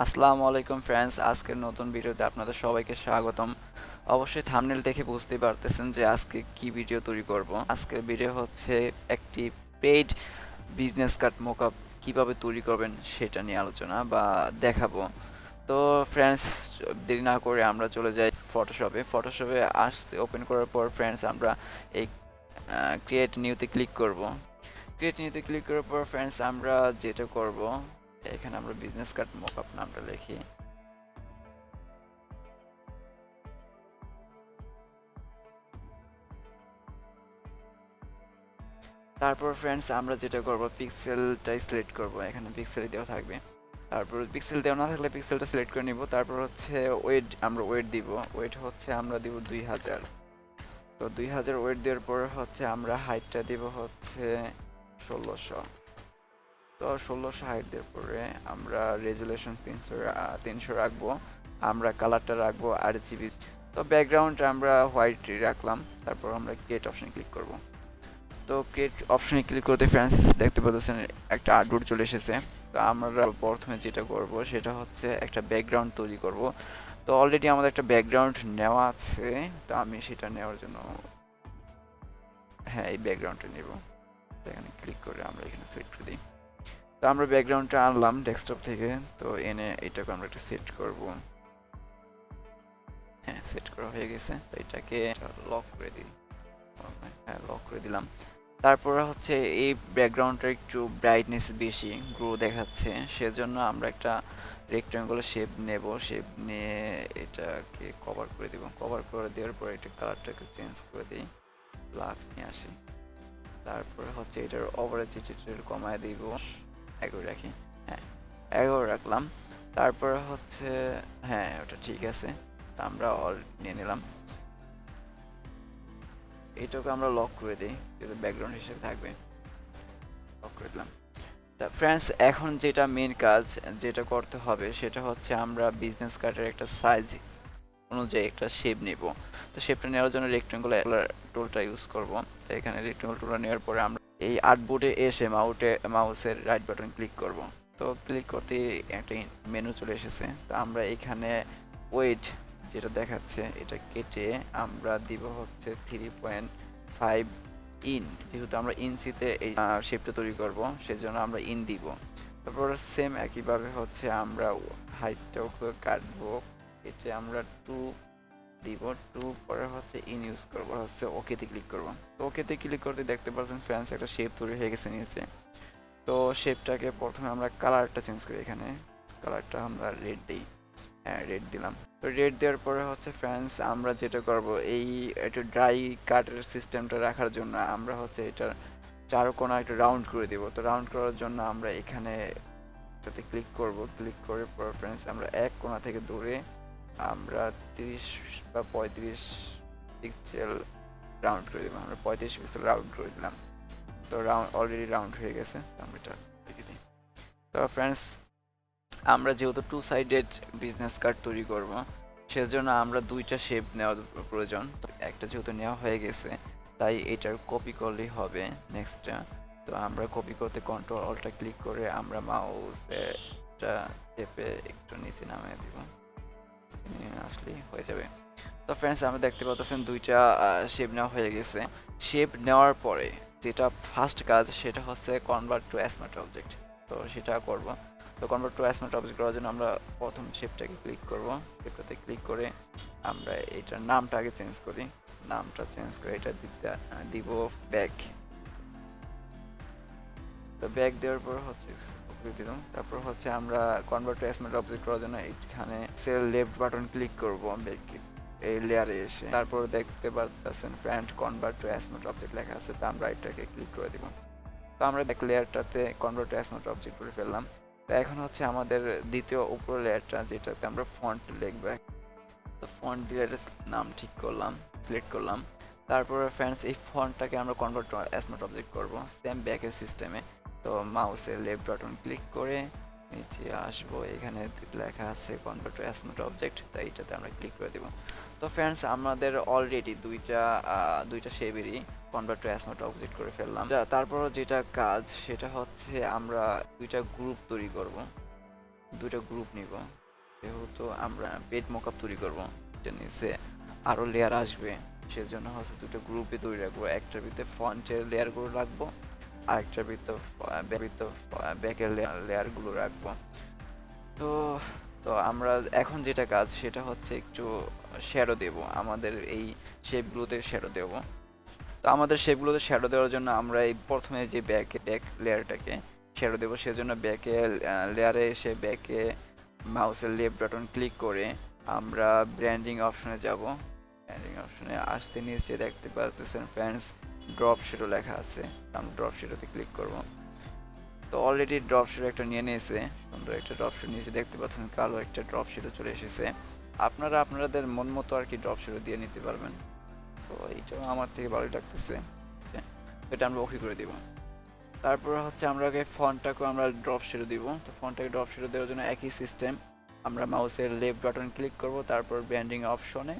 আসসালামু আলাইকুম ফ্রেন্ডস, আজকের নতুন ভিডিওতে আপনাদের সবাইকে স্বাগতম। অবশ্যই থাম্বনেল দেখে বুঝতেই পারতেছেন যে আজকে কি ভিডিও তৈরি করব। আজকের ভিডিও হচ্ছে একটি পেইড বিজনেস কার্ড মকআপ কিভাবে তৈরি করবেন সেটা নিয়ে আলোচনা বা দেখাবো। তো ফ্রেন্ডস, দেরি না করে আমরা চলে যাই ফটোশপে আসতে ওপেন করার পর ফ্রেন্ডস আমরা এই ক্রিয়েট নিউতে ক্লিক করব। ক্রিয়েট নিউতে ক্লিক করার পর ফ্রেন্ডস আমরা যেটা করব, এখানে আমরা বিজনেস কার্ড মকআপ নামটা লিখি। তারপর ফ্রেন্ডস আমরা যেটা করব, পিক্সেলটাই সিলেক্ট করব। এখানে পিক্সেল দেওয়া থাকবে। তারপর পিক্সেল দেওয়া না থাকলে পিক্সেলটা সিলেক্ট করে নিব। তারপর হচ্ছে ওয়েট, আমরা ওয়েট দিব। ওয়েট হচ্ছে আমরা দিব 2000। তো 2000 ওয়েট দেওয়ার পর হচ্ছে আমরা হাইটটা দিব হচ্ছে 1600। তো 1600 হাইট দেওয়ার পরে আমরা রেজুলেশন 300 রাখবো। আমরা কালারটা রাখবো RGB। তো ব্যাকগ্রাউন্ড আমরা হোয়াইট রাখলাম। তারপর আমরা ক্রিয়েট অপশনে ক্লিক করব। তো ক্রিয়েট অপশনে ক্লিক করতে ফ্রেন্ডস দেখতে পাচ্ছেন একটা আর্টবোর্ড চলে এসেছে। তো আমরা প্রথমে যেটা করব সেটা হচ্ছে একটা ব্যাকগ্রাউন্ড তৈরি করব। তো অলরেডি আমাদের একটা ব্যাকগ্রাউন্ড নেওয়া আছে। তো আমি সেটা নেওয়ার জন্য হ্যাঁ, এই ব্যাকগ্রাউন্ডটা নেব। তো এখানে ক্লিক করে আমরা এখানে সেট করে দিই। তো আমরা ব্যাকগ্রাউন্ডটা আনলাম ডেস্কটপ থেকে। তো এনে এটাকে আমরা একটা সেট করব। হ্যাঁ, সেট করা হয়ে গেছে। তো এটাকে লক করে দিই। হ্যাঁ, লক করে দিলাম। তারপরে হচ্ছে এই ব্যাকগ্রাউন্ডটা একটু ব্রাইটনেস বেশি, গ্লো দেখাচ্ছে, সেজন্য আমরা একটা রেক্ট্যাঙ্গুলার শেপ নেব। শেপ নিয়ে এটাকে কভার করে দিব। কভার করে দেওয়ার পরে এটা কালারটাকে চেঞ্জ করে দিই, ব্ল্যাক নিয়ে আসি। তারপরে হচ্ছে এটার ওভারেজ এটা কমায় দিব, 11 রাখি। হ্যাঁ, 11 রাখলাম। তারপরে হচ্ছে হ্যাঁ, ওটা ঠিক আছে। তা আমরা অল নিয়ে নিলাম। এটাকে আমরা লক করে দিই, যেহেতু ব্যাকগ্রাউন্ড হিসেবে থাকবে। লক করে দিলাম। তা ফ্রেন্ডস, এখন যেটা মেন কাজ যেটা করতে হবে সেটা হচ্ছে আমরা বিজনেস কার্ডের একটা সাইজ অনুযায়ী একটা শেপ নেব। তো শেপটা নেওয়ার জন্য রেক্টেঙ্গুলার টুলটা ইউজ করব। তো এখানে রেক্টেঙ্গুলার টুলটা নেওয়ার পরে আমরা এই আর্টবোর্ডে এসে মাউসের রাইট বাটন ক্লিক করব। তো ক্লিক করতে একটা মেনু চলে এসেছে। তো আমরা এখানে ওয়েট যেটা দেখাচ্ছে এটা কেটে আমরা দিব হচ্ছে 3.5 ইন। যেহেতু আমরা ইঞ্চিতে এই শেপটা তৈরি করব সেজন্য আমরা ইন দিব। তারপর সেম একইভাবে হচ্ছে আমরা হাইটটাও কাটবো। এতে আমরা 2 দিব। 2 পরে হচ্ছে ইন ইউজ করবো, হচ্ছে ওকেতে ক্লিক করব। তো ওকেতে ক্লিক করতে দেখতে পাচ্ছেন ফ্রেন্ডস একটা শেপ তৈরি হয়ে গেছে নিচে। তো শেপটাকে প্রথমে আমরা কালারটা চেঞ্জ করি। এখানে কালারটা আমরা রেড দিই। হ্যাঁ, রেড দিলাম। তো রেড দেওয়ার পরে হচ্ছে ফ্রেন্ডস আমরা যেটা করব, এই একটু ড্রাই কাটের সিস্টেমটা রাখার জন্য আমরা হচ্ছে এটার চারকোনা একটু রাউন্ড করে দিব। তো রাউন্ড করার জন্য আমরা এখানে এটাতে ক্লিক করব। ক্লিক করে পর ফ্রেন্ডস আমরা এক কোণা থেকে দূরে আমরা 30 বা 35 পিক্সেল রাউন্ড করে দিব। আমরা 35 পিক্সেল রাউন্ড করে দিলাম। তো রাউন্ড অলরেডি রাউন্ড হয়ে গেছে। তো আমরা এটা রেখে দিই। তো ফ্রেন্ডস, আমরা যেহেতু টু সাইডেড বিজনেস কার্ড তৈরি করব সেজন্য আমরা দুইটা শেপ নেওয়ার প্রয়োজন। তো একটা যেহেতু নেওয়া হয়ে গেছে তাই এটার কপি করলেই হবে নেক্সটটা। তো আমরা কপি করতে কন্ট্রোল অল্টটা ক্লিক করে আমরা মাউসটা চেপে একটু নিচে নামিয়ে দিব। নিয়ে আসলেই হয়ে যাবে। তো ফ্রেন্ডস, আমরা দেখতে পাচ্ছেন দুইটা শেপ নেওয়া হয়ে গেছে। শেপ নেওয়ার পরে যেটা ফার্স্ট কাজ সেটা হচ্ছে কনভার্ট টু স্মার্ট অবজেক্ট। তো সেটা করব। তো কনভার্ট টু স্মার্ট অবজেক্ট করার জন্য আমরা প্রথম শেপটাকে ক্লিক করব। শেপটাতে ক্লিক করে আমরা এটার নামটা আগে চেঞ্জ করি। নামটা চেঞ্জ করে এটা দিব ব্যাক। তো ব্যাক দেওয়ার পর হচ্ছে দিলাম। তারপর হচ্ছে আমরা কনভার্ট টু স্মার্ট অবজেক্ট করার জন্য এখানে সেল লেফট বাটন ক্লিক করব এই লেয়ারে এসে। তারপর দেখতে পাচ্ছেন friend convert to smart object লেখা আছে। তো আমরা এটাকে ক্লিক করে দিব। তো আমরা ব্যাক লেয়ারটাতে কনভার্ট টু স্মার্ট অবজেক্ট করে ফেললাম। তো এখন হচ্ছে আমাদের দ্বিতীয় উপর লেয়ারটা যেটাতে আমরা ফন্ট লিখব। তো ফন্ট দিয়ে নাম ঠিক করলাম, সিলেক্ট করলাম। তারপরে ফ্রেন্ডস এই ফন্টটাকে আমরা কনভার্ট টু স্মার্ট অবজেক্ট করব সেম ব্যাকের সিস্টেমে। তো মাউসের লেফট বাটন ক্লিক করে নিচে আসবো। এখানে লেখা আছে কনভার্ট টু স্মার্ট অবজেক্ট। তো এইটাতে আমরা ক্লিক করে দেব। তো ফ্রেন্ডস, আমাদের অলরেডি দুইটা শেপেরই কনভার্ট টু স্মার্ট অবজেক্ট করে ফেললাম। তারপর যেটা কাজ সেটা হচ্ছে আমরা দুইটা গ্রুপ তৈরি করব। দুইটা গ্রুপ নিব, যেহেতু আমরা পেড মকআপ তৈরি করব, এটার নিচে আরও লেয়ার আসবে, সেজন্য হচ্ছে দুটো গ্রুপে তৈরি রাখবো। একটার ভিতরে ফন্টের লেয়ারগুলো রাখবো, আরেকটার ভিতর ব্যাকের লেয়ারগুলো রাখবো। তো তো আমরা এখন যেটা কাজ সেটা হচ্ছে একটু শ্যাডো দেব, আমাদের এই শেপগুলোতে শ্যাডো দেব। তো আমাদের শেপগুলোতে শ্যাডো দেওয়ার জন্য আমরা এই প্রথমে যে ব্যাক লেয়ারটাকে শ্যাডো দেবো, সেজন্য ব্যাকে লেয়ারে এসে ব্যাকে মাউসের লেফট বাটন ক্লিক করে আমরা ব্র্যান্ডিং অপশনে যাব। ব্র্যান্ডিং অপশনে আসতে নিচে দেখতে পাচ্ছেন ফ্রেন্ডস ড্রপ শ্যাডো লেখা আছে, আমরা ড্রপ শ্যাডোতে ক্লিক করব। তো অলরেডি ড্রপ শ্যাডো একটা নিয়ে নিয়েছে, সুন্দর একটা ড্রপ শ্যাডো নিচে দেখতে পাচ্ছেন কালো একটা ড্রপ শ্যাডো চলে এসেছে। আপনারা আপনাদের মন মতো আর কি ড্রপ শ্যাডো দিয়ে নিতে পারবেন। তো এইটাও আমার থেকে ভালোই লাগতেছে, এটা আমরা ওকে করে দিব। তারপর হচ্ছে আমরা আগে ফন্টটাকে আমরা ড্রপ শ্যাডো দিব। তো ফন্টটাকে ড্রপ শ্যাডো দেওয়ার জন্য একই সিস্টেম, আমরা মাউসের লেফট বাটন ক্লিক করব, তারপর ব্যান্ডিং অপশনে,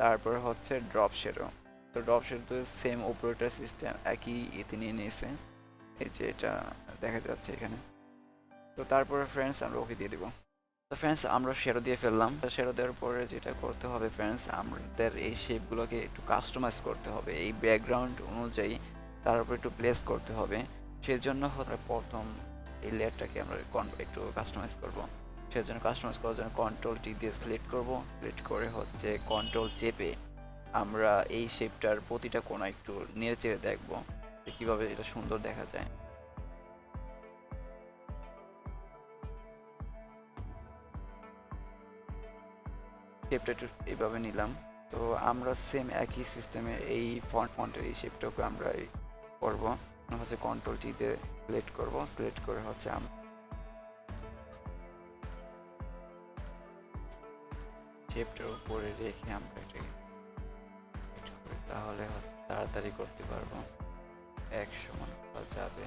তারপর হচ্ছে ড্রপ শ্যাডো। তো drop shadow same operator system একই ইতি নিয়ে নিয়েছে, এই যে এটা দেখা যাচ্ছে এখানে। তো তারপরে ফ্রেন্ডস আমরা ওকে দিয়ে দিব। তো ফ্রেন্ডস আমরা শ্যাডো দিয়ে ফেললাম। শ্যাডো দেওয়ার পরে যেটা করতে হবে ফ্রেন্ডস, আমাদের এই শেপগুলোকে একটু কাস্টমাইজ করতে হবে, এই ব্যাকগ্রাউন্ড অনুযায়ী তার উপর একটু প্লেস করতে হবে। সেজন্য প্রথম এই লেয়ারটাকে আমরা একটু কাস্টমাইজ করব। সেজন্য কাস্টমাইজ করার জন্য কন্ট্রোল টি দিয়ে সিলেক্ট করব, সিলেক্ট করে হচ্ছে কন্ট্রোল চেপে আমরা এই শেপটার প্রতিটা কোণা একটু নেড়ে চেড়ে দেখবো যে কীভাবে এটা সুন্দর দেখা যায়। শেপটা একটু এইভাবে নিলাম। তো আমরা সেম একই সিস্টেমে এই ফন্টের এই শেপটাকে আমরা করবো, হচ্ছে কন্ট্রোল টিতে সিলেক্ট করব, সিলেক্ট করে হচ্ছে শেপটার উপরে রেখে আমরা এটাকে তাহলে হচ্ছে তাড়াতাড়ি করতে পারবো, এক সমান করা যাবে।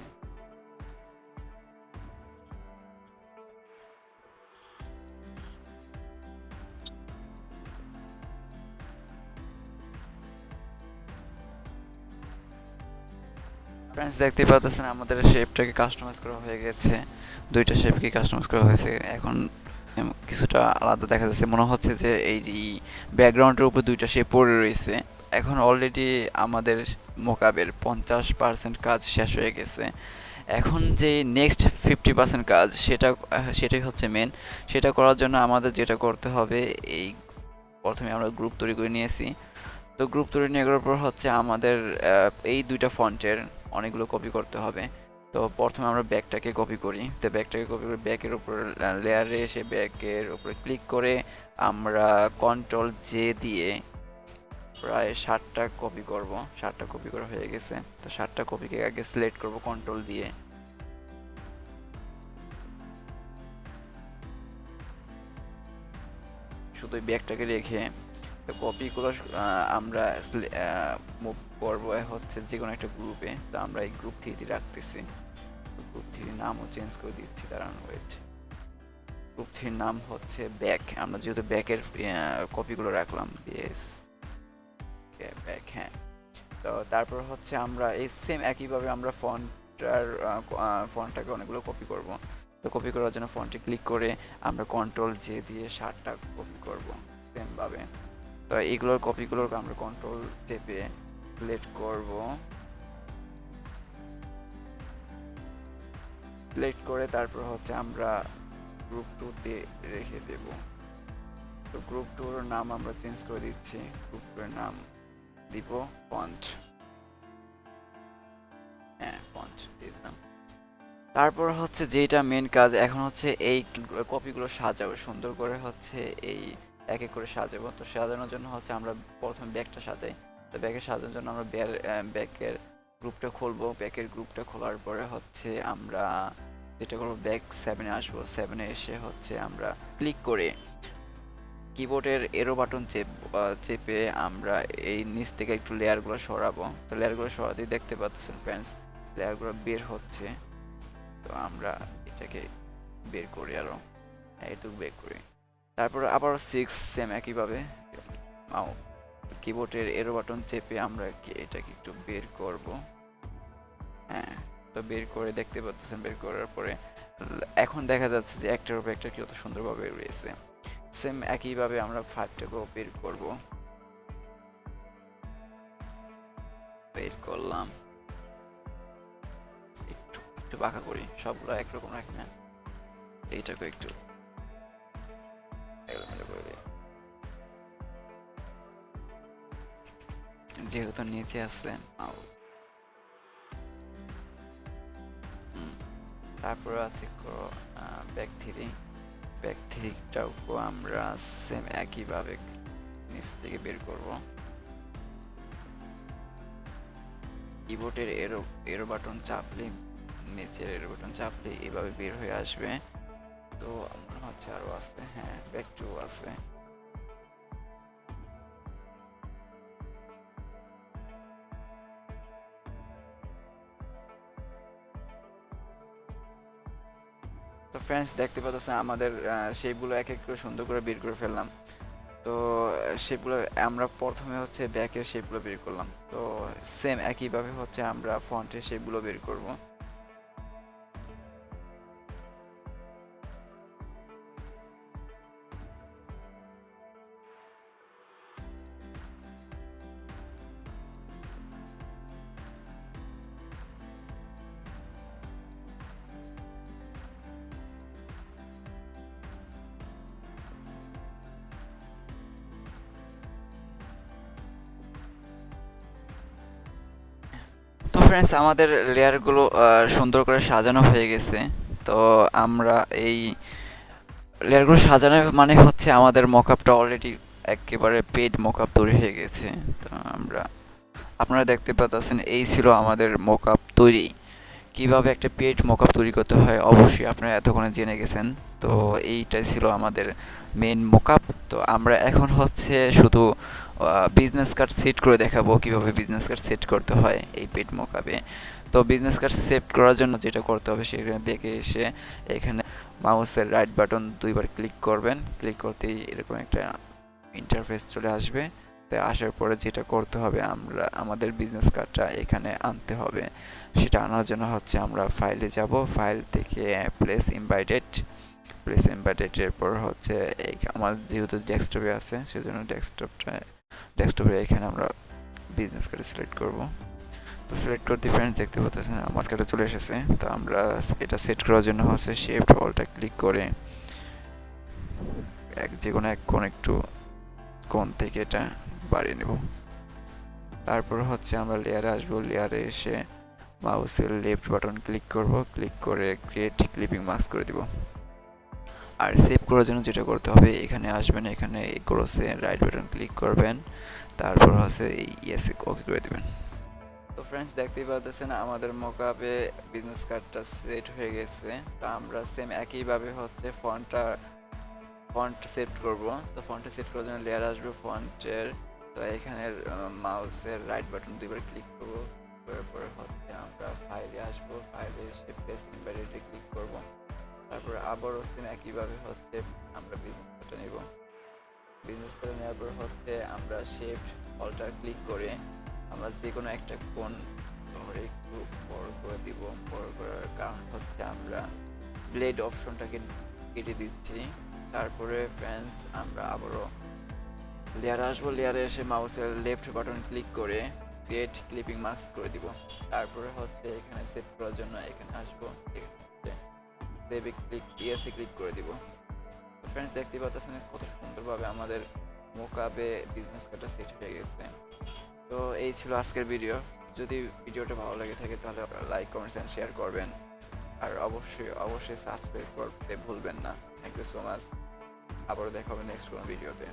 ফ্রেন্ডস দেখতে পাচ্ছেন আমাদের শেপটাকে কাস্টমাইজ করা হয়ে গেছে, দুইটা শেপকে কাস্টমাইজ করা হয়েছে। এখন কিছুটা আলাদা দেখা যাচ্ছে, মনে হচ্ছে যে এই ব্যাকগ্রাউন্ডের উপর দুইটা শেপ পড়ে রয়েছে। এখন অলরেডি আমাদের মোকাবের 50% কাজ শেষ হয়ে গেছে। এখন যে নেক্সট 50% কাজ সেটাই হচ্ছে মেন। সেটা করার জন্য আমাদের যেটা করতে হবে, এই প্রথমে আমরা গ্রুপ তৈরি করে নিয়েছি। তো গ্রুপ তৈরি নিয়ে করার পর হচ্ছে আমাদের এই দুইটা ফন্টের অনেকগুলো কপি করতে হবে। তো প্রথমে আমরা ব্যাকটাকে কপি করি, তো ব্যাকটাকে কপি করে ব্যাকের উপর লেয়ারে এসে ব্যাকের উপরে ক্লিক করে আমরা কন্ট্রোল জে দিয়ে প্রায় 60টা কপি করব। 60টা কপি করা হয়ে গেছে। তো 60টা কপিকে আগে সিলেক্ট করব কন্ট্রোল দিয়ে, শুধু ব্যাকটাকে রেখে কপিগুলো আমরা মুভ করবো হচ্ছে যে কোনো একটা গ্রুপে। তো আমরা এই গ্রুপ থ্রিতে রাখতেছি, গ্রুপ থ্রির নামও চেঞ্জ করে দিচ্ছি, দাঁড়ান ওয়েট। গ্রুপ থ্রির নাম হচ্ছে ব্যাক, আমরা যেহেতু ব্যাকের কপিগুলো রাখলাম, ইয়েস ব্যাক, হ্যাঁ। তো তারপর হচ্ছে আমরা এই সেম একইভাবে আমরা ফন্টটাকে অনেকগুলো কপি করব। তো কপি করার জন্য ফন্টে ক্লিক করে আমরা কন্ট্রোল জে দিয়ে 60টা কপি করব সেমভাবে। তো এইগুলোর কপিগুলোকে আমরা কন্ট্রোল চেপে সিলেক্ট করব, সিলেক্ট করে তারপর হচ্ছে আমরা গ্রুপ টুতে রেখে দেব। তো গ্রুপ টুর নাম আমরা চেঞ্জ করে দিচ্ছি, গ্রুপ টুর নাম দিব ফন্ট, হ্যাঁ ফন্ট দিয়ে দিলাম। তারপর হচ্ছে যেটা মেন কাজ এখন হচ্ছে এই কপিগুলো সাজাবো সুন্দর করে, হচ্ছে এই এক এক করে সাজাবো। তো সাজানোর জন্য হচ্ছে আমরা প্রথমে ব্যাগটা সাজাই। তো ব্যাগের সাজানোর জন্য আমরা ব্যাগের গ্রুপটা খুলবো, ব্যাগের গ্রুপটা খোলার পরে হচ্ছে আমরা যেটা করবো ব্যাগ 7-এ আসবো, 7-এ এসে হচ্ছে আমরা ক্লিক করে কিবোর্ডের এরো বাটন চেপে আমরা এই নিচ থেকে একটু লেয়ারগুলো সরাবো। তো লেয়ারগুলো সরাতেই দেখতে পাচ্ছেন ফ্রেন্ডস লেয়ারগুলো বের হচ্ছে। তো আমরা এটাকে বের করি, আরো এটুকু বের করি। তারপর আবার 6 সেম একইভাবে কিবোর্ডের এরো বাটন চেপে আমরা এটাকে একটু বের করব, হ্যাঁ। তো বের করে দেখতে পাচ্ছেন বের করার পরে এখন দেখা যাচ্ছে যে একটার উপর একটা কত সুন্দরভাবে রয়েছে। সেম একইভাবে আমরা 5টাকেও বের করব। বের করলাম, একটু একটু বাঁকা করি, সবগুলো একরকম রাখি না, এইটাকে একটু এলোমেলো করে দিই। যেহেতু নিচে আছে তারপরে আছে ব্যাক থ্রি। ব্যাক থ্রিটাও আমরা সেম একইভাবে নিচ থেকে বের করব। কিবোর্ডের এরো এরো বাটন চাপলে, নিচের এরো বাটন চাপলে এভাবে বের হয়ে আসবে। তো মনে হচ্ছে আরো আছে, হ্যাঁ ব্যাক টু আছে। তো ফ্রেন্ডস দেখতে পাচ্ছেন আমাদের শেপগুলো এক এক করে সুন্দর করে বের করে ফেললাম। তো শেপগুলো আমরা প্রথমে হচ্ছে ব্যাকের শেপগুলো বের করলাম, তো সেম একইভাবে হচ্ছে আমরা ফ্রন্টের শেপগুলো বের করব। তো ফ্রেন্ডস আমাদের লেয়ারগুলো সুন্দর করে সাজানো হয়ে গেছে। তো আমরা এই লেয়ারগুলো সাজানো মানে হচ্ছে আমাদের মকআপটা অলরেডি একেবারে পেড মকআপ তৈরি হয়ে গেছে। তো আপনারা দেখতে পাচ্ছেন এই ছিল আমাদের মকআপ তৈরি। কিভাবে একটা পেড মকআপ তৈরি করতে হয় অবশ্যই আপনারা এতক্ষণে জেনে গেছেন। তো এইটাই ছিল আমাদের মেন মকআপ। তো আমরা এখন হচ্ছে শুধু বিজনেস কার্ড সেট করে দেখাবো কিভাবে বিজনেস কার্ড সেট করতে হয় এই পেড মকআপে। তো বিজনেস কার্ড সেট করার জন্য যেটা করতে হবে সেখানে ব্যাকে এসে এখানে মাউসের রাইট বাটন দুইবার ক্লিক করবেন। ক্লিক করতেই এরকম একটা ইন্টারফেস চলে আসবে। তো আসার পরে যেটা করতে হবে, আমরা আমাদের বিজনেস কার্ডটা এখানে আনতে হবে। সেটা আনার জন্য হচ্ছে আমরা ফাইলে যাব, ফাইল থেকে প্লেস ইনভাইটেড, প্লেস ইনভাইটেডের পর হচ্ছে আমার যেহেতু ডেস্কটপে আছে সেজন্য ডেস্কটপে এখানে আমরা বিজনেস কার্ড সিলেক্ট করব। তো সিলেক্ট করতে ফ্রেন্ডস দেখতে পাচ্ছেন আমার কার্ডে চলে এসেছে। তো আমরা এটা সেট করার জন্য হচ্ছে শিফট অলটা ক্লিক করে যে কোনো এক কোণ একটু কোণ থেকে এটা বাড়িয়ে নেব। তারপর হচ্ছে আমরা লেয়ারে আসবো, লেয়ারে এসে মাউসের লেফট বাটন ক্লিক করব, ক্লিক করে ক্রিয়েট ক্লিপিং মাস্ক করে দিব। আর সেভ করার জন্য যেটা করতে হবে, এখানে আসবেন, এখানে এই ক্রসে রাইট বাটন ক্লিক করবেন, তারপর হচ্ছে ইয়েস ওকে করে দিবেন। তো ফ্রেন্ডস দেখতেই পাচ্ছেন আমাদের মকআপে বিজনেস কার্ডটা সেট হয়ে গেছে। তো আমরা সেম একইভাবে হচ্ছে ফন্ট সেট করব। তো ফন্টে সেট করার জন্য লেয়ার আসবে ফন্টের। তো এখানে মাউসের রাইট বাটন দুইবার ক্লিক করব, করার পরে হচ্ছে আমরা ফাইলে আসবো, ফাইলে এসে প্লেস ইনভাইটেডে ক্লিক করব। তারপরে আবারও সেম একইভাবে হচ্ছে আমরা বিজনেস কার্ডটা নেব। বিজনেস কার্ড নেওয়ার পর হচ্ছে আমরা শিফট অলটা ক্লিক করে আমরা যে কোনো একটা কোণ ধরে একটু বড় করে দিব। বড় করার কারণ হচ্ছে আমরা ব্লেড অপশনটাকে কেটে দিচ্ছি। তারপরে ফ্রেন্ডস আমরা আবারও লেয়ারে আসবো, লেয়ারে এসে মাউসের লেফট বাটন ক্লিক করে ক্রিয়েট ক্লিপিং মাস্ক করে দিব। তারপরে হচ্ছে এখানে সেভ করার জন্য এখানে আসবো, সেভে ক্লিক করে দিব। ফ্রেন্ডস দেখতে পাচ্ছেন কত সুন্দরভাবে আমাদের মোকাবে বিজনেস কার্ডটা সেট হয়ে গেছে। তো এই ছিল আজকের ভিডিও। যদি ভিডিওটা ভালো লাগে থাকে তাহলে লাইক কমেন্টস এন্ড শেয়ার করবেন, আর অবশ্যই সাবস্ক্রাইব করতে ভুলবেন না। Thank you so much. আবারও দেখা হবে নেক্সট কোনো ভিডিওতে।